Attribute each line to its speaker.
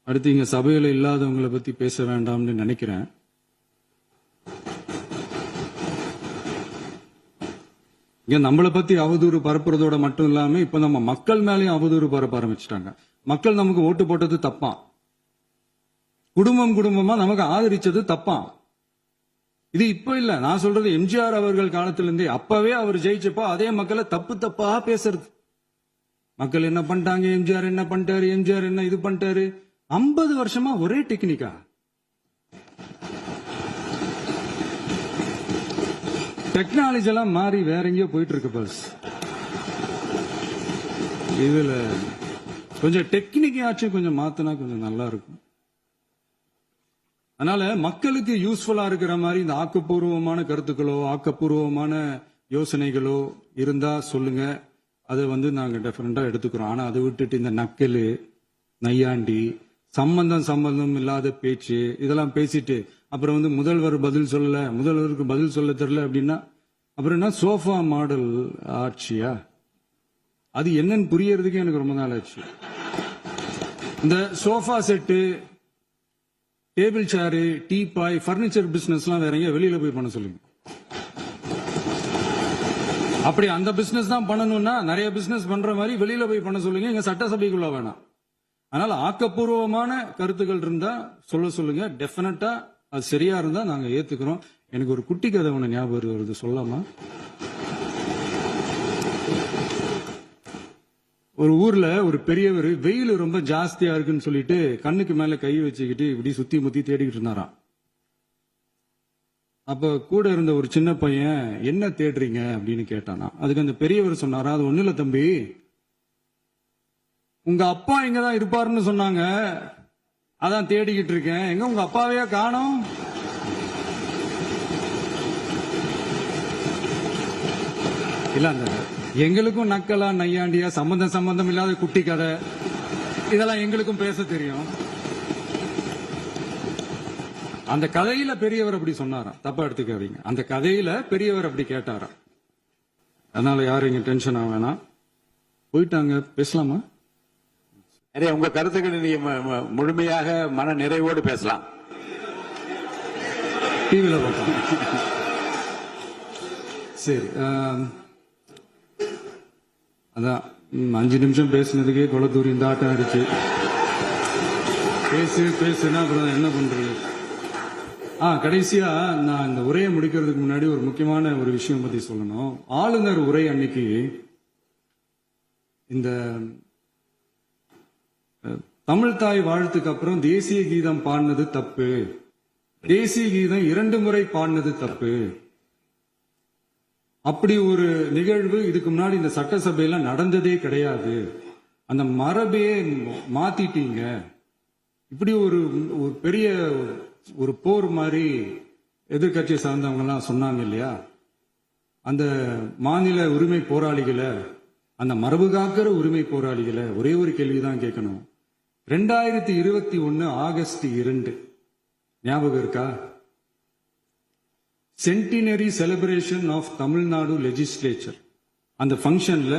Speaker 1: அடுத்து இங்க சபையில இல்லாதவங்களை பத்தி பேச வேண்டாம்னு நினைக்கிறேன். இங்க நம்மளை பத்தி அவதூறு பரப்புறதோட மட்டும் இல்லாம இப்ப நம்ம மக்கள் மேலேயும் அவதூறு பரப்ப ஆரம்பிச்சிட்டாங்க. மக்கள் நமக்கு ஓட்டு போட்டது தப்பா, குடும்பம் குடும்பமா நமக்கு ஆதரிச்சது தப்பா. இது இப்ப இல்ல, நான் சொல்றது எம்ஜிஆர் அவர்கள் காலத்திலிருந்தே. அப்பவே அவர் ஜெயிச்சப்போ அதே மக்களை தப்பு தப்பா பேசுறது. மக்கள் என்ன பண்ணிட்டாங்க, எம்ஜிஆர் என்ன பண்ணிட்டாரு, எம்ஜிஆர் என்ன இது பண்ணிட்டாரு. 50 வருஷமா ஒரே டெக்னிக்கா. டெக்னாலஜி எல்லாம் மாறி வேற எங்கேயோ போயிட்டு இருக்கு பஸ். இதுல கொஞ்சம் டெக்னிக்காச்சும் கொஞ்சம் மாத்தினா கொஞ்சம் நல்லா இருக்கும். அதனால மக்களுக்கு யூஸ்ஃபுல்லா இருக்கிற மாதிரி இந்த ஆக்கப்பூர்வமான கருத்துக்களோ ஆக்கப்பூர்வமான யோசனைகளோ இருந்தா சொல்லுங்க. அதை நாங்க டெஃபரெண்டா எடுத்துக்கிறோம். ஆனா அதை விட்டுட்டு இந்த நக்கலு நையாண்டி சம்பந்தம் இல்லாத பேச்சு இதெல்லாம் பேசிட்டு அப்புறம் முதல்வர் பதில் சொல்லல, முதல்வருக்கு பதில் சொல்ல தெரியல அப்படின்னா அப்புறம் என்ன சோஃபா மாடல் ஆட்சியா? அது என்னன்னு புரியறதுக்கு எனக்கு ரொம்ப நாள் ஆச்சு. இந்த சோஃபா செட்டு, டேபிள் சேரு, டீபாய், பர்னிச்சர் பிசினஸ் எல்லாம் வேற எங்க வெளியில போய் பண்ண சொல்லுங்க. அப்படி அந்த பிசினஸ் தான் பண்ணணும்னா நிறைய பிசினஸ் பண்ற மாதிரி வெளியில போய் பண்ண சொல்லுங்க. இங்க சட்டசபைக்குள்ள வேணாம். அதனால ஆக்கப்பூர்வமான கருத்துக்கள் இருந்தா சொல்லுங்க. டெஃபினட்டா அது சரியா இருந்தா நாங்க ஏத்துக்கிறோம். எனக்கு ஒரு குட்டி கதை ஒண்ணு ஞாபகம் வருது, சொல்லாமா? ஒரு ஊர்ல ஒரு பெரியவர் வெயில் ரொம்ப ஜாஸ்தியா இருக்குன்னு சொல்லிட்டு கண்ணுக்கு மேல கை வச்சுக்கிட்டு இப்படி சுத்தி முத்தி தேடிக்கிட்டு இருந்தாராம். அப்ப கூட இருந்த ஒரு சின்ன பையன் என்ன தேடுறீங்க அப்படின்னு கேட்டானா. அதுக்கு அந்த பெரியவர் சொன்னாரா, அது ஒண்ணு இல்ல தம்பி, உங்க அப்பா இங்கதான் இருப்பாருன்னு சொன்னாங்க, அதான் தேடிக்கிட்டு இருக்கேன். எங்க உங்க அப்பாவையா காணோம்? இல்ல அந்த எங்களுக்கும் நக்கலா நையாண்டியா சம்பந்தம் இல்லாத குட்டி கதை இதெல்லாம் எங்களுக்கும் பேச தெரியும். அந்த கதையில பெரியவர் அப்படி சொன்னாராம், தப்பா எடுத்துக்காதீங்க. அந்த கதையில பெரியவர் அப்படி கேட்டாராம். அதனால யாரும் இங்க டென்ஷன் ஆக வேணாம். போயிட்டாங்க, பேசலாமா?
Speaker 2: உங்க கருத்துக்களை நீங்க முழுமையாக மன நிறைவோடு பேசலாம்.
Speaker 1: டிவியில பார்க்கலாம். சரி, அதான் 5 நிமிஷம் பேசுனதுக்கே கொளத்தூரி இந்த ஆட்டம் அடிச்சு பேசுனா அப்புறம் என்ன பண்றது? கடைசியா நான் இந்த உரையை முடிக்கிறதுக்கு முன்னாடி ஒரு முக்கியமான ஒரு விஷயம் பத்தி சொல்லணும். ஆளுநர் உரை அன்னைக்கு இந்த தமிழ் தாய் வாழ்த்துக்கு அப்புறம் தேசிய கீதம் பாடினது தப்பு, தேசிய கீதம் 2 முறை பாடினது தப்பு. அப்படி ஒரு நிகழ்வு இதுக்கு முன்னாடி இந்த சட்டசபையில நடந்ததே கிடையாது. அந்த மரபையே மாத்திட்டீங்க. இப்படி ஒரு பெரிய ஒரு போர் மாதிரி எதிர்கட்சியை சார்ந்தவங்க எல்லாம் சொன்னாங்க இல்லையா? அந்த மாநில உரிமை போராளிகளை, அந்த மரபு காக்கிற உரிமை போராளிகளை ஒரே ஒரு கேள்விதான் கேட்கணும். 2021 ஆகஸ்ட் 2 ஞாபகம் இருக்கா? Centenary celebration of Tamil Nadu legislature. அந்த ஃபங்க்ஷன்ல